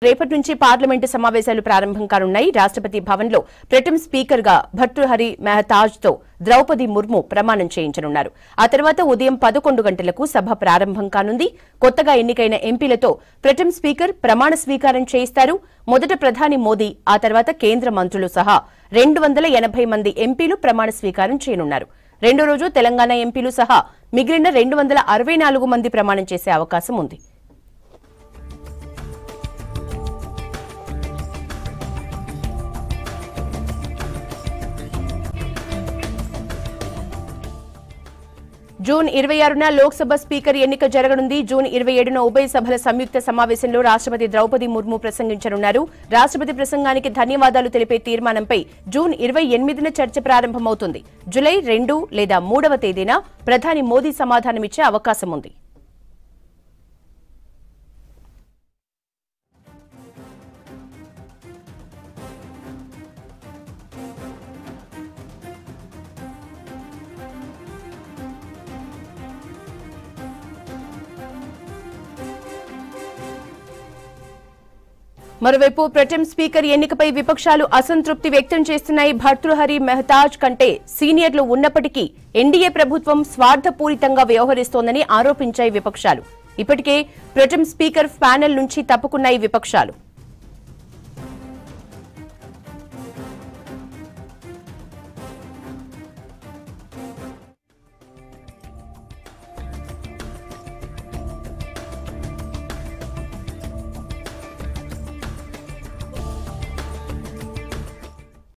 రేపటి నుంచి పార్లమెంటు సమావేశాలు ప్రారంభం కానున్నాయి. రాష్ట్రపతి భవన్లో ప్రొటెం స్పీకర్ గా భర్తృహరి మెహతాజ్ తో ద్రౌపది ముర్ము ప్రమాణం చేయించనున్నారు. ఆ తర్వాత ఉదయం 11 గంటలకు సభ ప్రారంభం కానుంది. కొత్తగా ఎన్నికైన ఎంపీలతో ప్రొటెం స్పీకర్ ప్రమాణ స్వీకారం చేయిస్తారు. మొదట ప్రధాని మోదీ, ఆ తర్వాత కేంద్ర మంత్రులు సహా 280 మంది ఎంపీలు ప్రమాణ స్వీకారం చేయనున్నారు. రెండో రోజు తెలంగాణ ఎంపీలు సహా మిగిలిన 264 మంది ప్రమాణం చేసే అవకాశం ఉంది. జూన్ 26న లోక్సభ స్పీకర్ ఎన్నిక జరగనుంది. జూన్ 27న ఉభయ సభల సంయుక్త సమావేశంలో రాష్ట్రపతి ద్రౌపది ముర్ము ప్రసంగించనున్నారు. రాష్ట్రపతి ప్రసంగానికి ధన్యవాదాలు తెలిపే తీర్మానంపై జూన్ 28న చర్చ ప్రారంభమవుతుంది. జూలై 2 లేదా 3వ తేదీన ప్రధాని మోదీ సమాధానమిచ్చే అవకాశం ఉంది. మరోవైపు ప్రొటెం స్పీకర్ ఎన్నికపై విపక్షాలు అసంతృప్తి వ్యక్తం చేస్తున్నాయి. భర్తృహరి మెహతాజ్ కంటే సీనియర్లు ఉన్నప్పటికీ ఎన్డీఏ ప్రభుత్వం స్వార్థపూరితంగా వ్యవహరిస్తోందని ఆరోపించాయి విపక్షాలు. ఇప్పటికే ప్రొటెం స్పీకర్ ప్యానెల్ నుంచి తప్పుకున్నాయి విపక్షాలు.